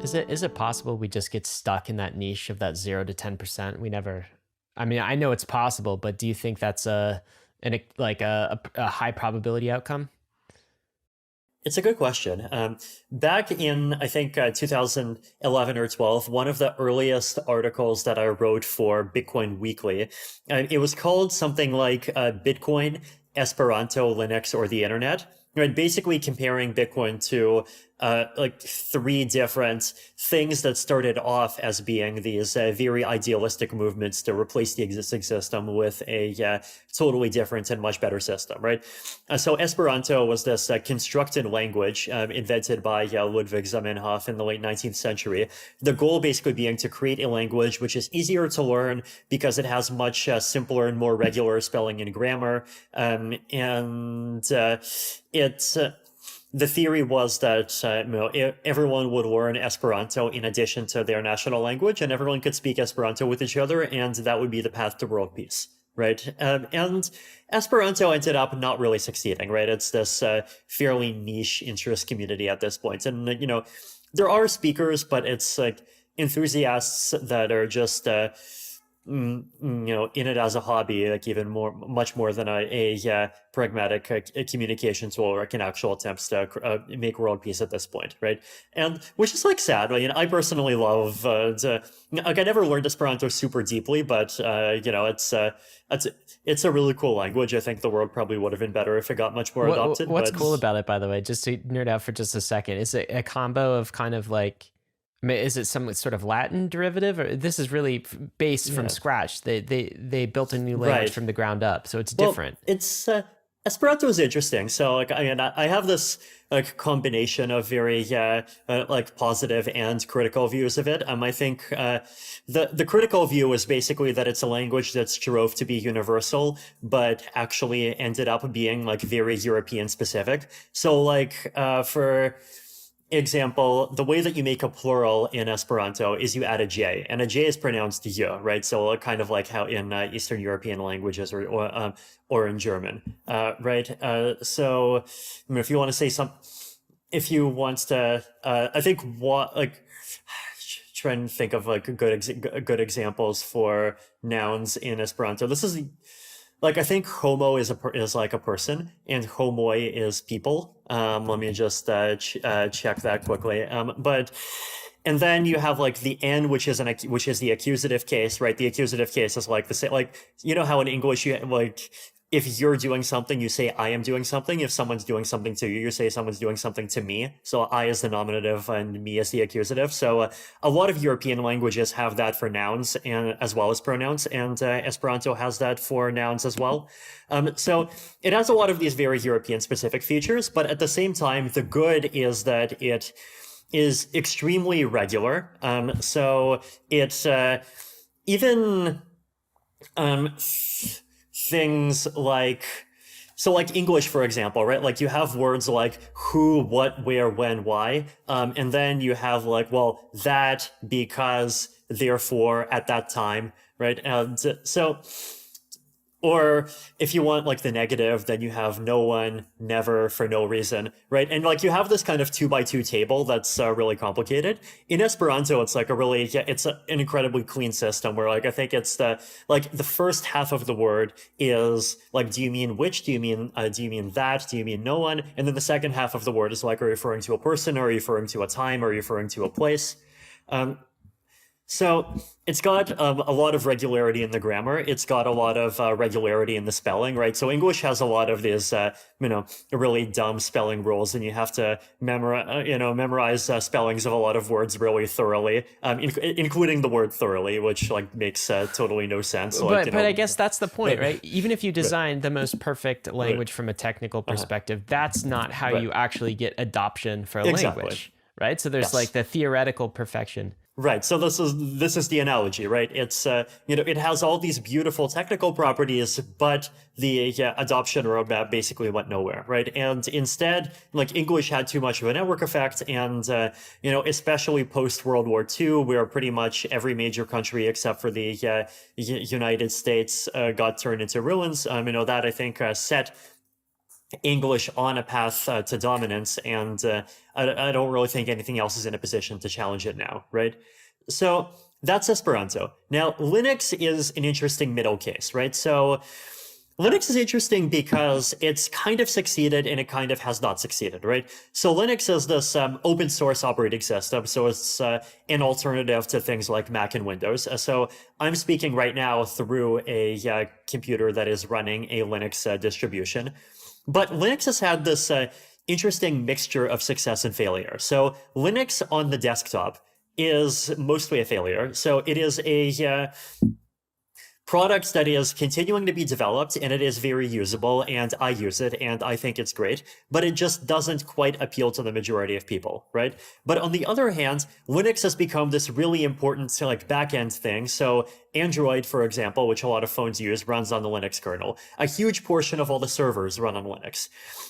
Is it possible we just get stuck in that niche of that 0 to 10%? We never. I mean, I know it's possible, but do you think that's a high probability outcome? It's a good question. Back in, I think, 2011 or 12, one of the earliest articles that I wrote for Bitcoin Weekly, it was called something like Bitcoin, Esperanto, Linux, or the Internet. Right, basically comparing Bitcoin to like three different things that started off as being these very idealistic movements to replace the existing system with a totally different and much better system, right? So Esperanto was this constructed language invented by Ludwig Zamenhof in the late 19th century. The goal basically being to create a language which is easier to learn because it has much simpler and more regular spelling and grammar. The theory was that everyone would learn Esperanto in addition to their national language, and everyone could speak Esperanto with each other, and that would be the path to world peace, right? And Esperanto ended up not really succeeding, right? It's this fairly niche interest community at this point, and there are speakers, but it's like enthusiasts that are just in it as a hobby, like even much more than a pragmatic communication tool or like an actual attempts to make world peace at this point, right? And which is like sad. I personally love. Like I never learned Esperanto super deeply, but it's a really cool language. I think the world probably would have been better if it got much more adopted. What's But cool about it, by the way, just to nerd out for just a second, is it a combo of kind of like, I mean, is it some sort of Latin derivative, or this is really based from yeah, scratch? They built a new language right. from the ground up, so it's Well, different. it's Esperanto is interesting. So, like, I have this like combination of very like positive and critical views of it. I think the critical view is basically that it's a language that strove to be universal, but actually ended up being like very European specific. So, like, for example, the way that you make a plural in Esperanto is you add a J, and a J is pronounced Y, right? So kind of like how in Eastern European languages or in German, right? So if you want to say if you want to, I think what like try and think of like good examples for nouns in Esperanto. This is like I think homo is like a person, and homoi is people. Let me just check that quickly. But and then you have like the n, which is which is the accusative case, right? The accusative case is like the same, like how in English you like if you're doing something, you say I am doing something. If someone's doing something to you, you say someone's doing something to me. So I is the nominative and me is the accusative. So a lot of European languages have that for nouns and as well as pronouns, and Esperanto has that for nouns as well. So it has a lot of these very European specific features, but at the same time, the good is that it is extremely regular. So it's even um, things like so like English, for example, right? Like you have words like who, what, where, when, why. And then you have like, well, that, because, therefore, at that time, right? And so, or if you want like the negative, then you have no one, never, for no reason, right? And like you have this kind of 2x2 table that's really complicated. In Esperanto, it's like it's an incredibly clean system where like I think it's the first half of the word is like, do you mean which? Do you mean that? Do you mean no one? And then the second half of the word is like, are you referring to a person? Or are you referring to a time? Or are you referring to a place? Um, so it's got a lot of regularity in the grammar. It's got a lot of regularity in the spelling, right? So English has a lot of these, really dumb spelling rules, and you have to memorize spellings of a lot of words really thoroughly, including the word thoroughly, which like makes totally no sense. Like, But I guess that's the point, but, right? Even if you right, design the most perfect right, language from a technical uh-huh, perspective, that's not how right, you actually get adoption for a exactly, language, right? So there's like yes. the theoretical perfection. Right. So this is the analogy, right? It's it has all these beautiful technical properties, but the adoption roadmap basically went nowhere, right? And instead, like English had too much of a network effect, and especially post World War II, where pretty much every major country except for the United States got turned into ruins. That I think set English on a path to dominance, and I don't really think anything else is in a position to challenge it now, right? So that's Esperanto. Now, Linux is an interesting middle case, right? So Linux is interesting because it's kind of succeeded and it kind of has not succeeded, right? So Linux is this open source operating system, so it's an alternative to things like Mac and Windows. So I'm speaking right now through a computer that is running a Linux distribution. But Linux has had this interesting mixture of success and failure. So Linux on the desktop is mostly a failure. So it is a product that is continuing to be developed, and it is very usable, and I use it and I think it's great, but it just doesn't quite appeal to the majority of people, right? But on the other hand, Linux has become this really important like backend thing. So Android, for example, which a lot of phones use, runs on the Linux kernel. A huge portion of all the servers run on Linux.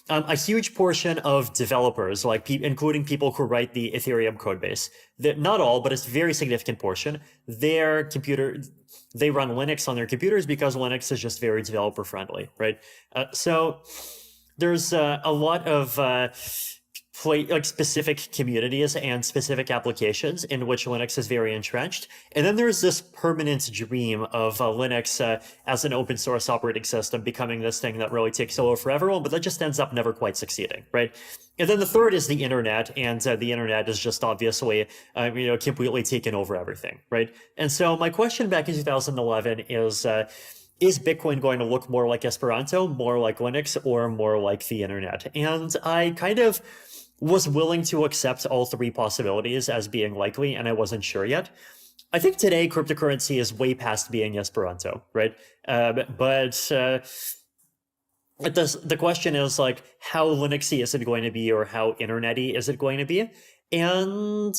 A huge portion of developers, like including people who write the Ethereum codebase, not all, but it's a very significant portion, they run Linux on their computers because Linux is just very developer friendly, right? So there's a lot of specific communities and specific applications in which Linux is very entrenched. And then there's this permanent dream of Linux as an open source operating system becoming this thing that really takes over for everyone, but that just ends up never quite succeeding, right? And then the third is the internet, and the internet is just obviously, completely taken over everything, right? And so my question back in 2011 is Bitcoin going to look more like Esperanto, more like Linux, or more like the internet? And I kind of was willing to accept all three possibilities as being likely, and I wasn't sure yet. I think today cryptocurrency is way past being Esperanto, right? The question is like, how Linuxy is it going to be, or how internety is it going to be? And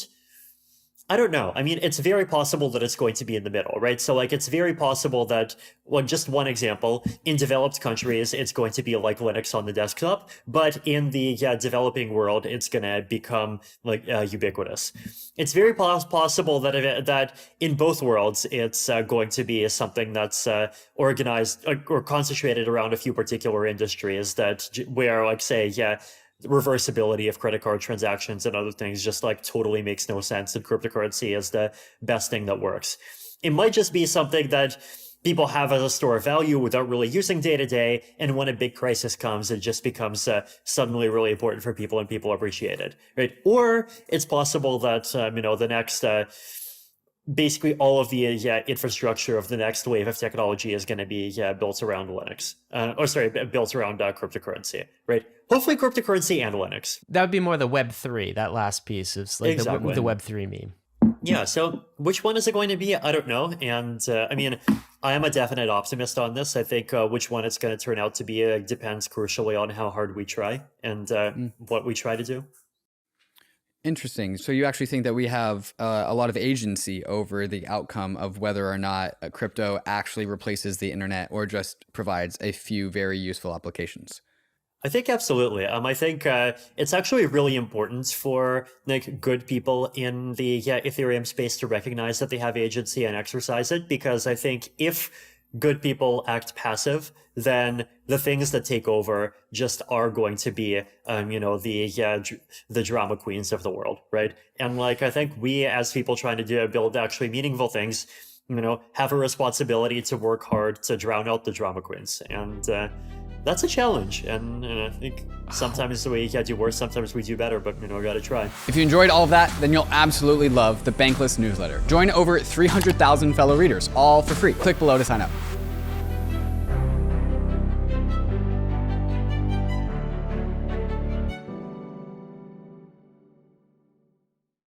I don't know. I mean, it's very possible that it's going to be in the middle, right? So like, it's very possible that, well, just one example, in developed countries, it's going to be like Linux on the desktop, but in the developing world, it's going to become like ubiquitous. It's very possible that in both worlds, it's going to be something that's organized or concentrated around a few particular industries where, like, say, reversibility of credit card transactions and other things just like totally makes no sense, and cryptocurrency is the best thing that works. It might just be something that people have as a store of value without really using day to day, and when a big crisis comes, it just becomes suddenly really important for people and people appreciate it, right? Or it's possible that the next basically all of the infrastructure of the next wave of technology is going to be built around Linux, built around cryptocurrency, right? Hopefully cryptocurrency and Linux. That would be more the Web3, that last piece of like Exactly. the Web3 meme. Yeah, so which one is it going to be? I don't know. And I mean, I am a definite optimist on this. I think which one it's going to turn out to be depends crucially on how hard we try and what we try to do. Interesting. So you actually think that we have a lot of agency over the outcome of whether or not crypto actually replaces the internet or just provides a few very useful applications? I think absolutely. I think it's actually really important for like good people in the Ethereum space to recognize that they have agency and exercise it, because I think if good people act passive, then the things that take over just are going to be, the drama queens of the world, right? And like, I think we as people trying to build actually meaningful things, have a responsibility to work hard to drown out the drama queens. And that's a challenge. And I think sometimes we do worse, sometimes we do better, but we got to try. If you enjoyed all of that, then you'll absolutely love the Bankless newsletter. Join over 300,000 fellow readers, all for free. Click below to sign up.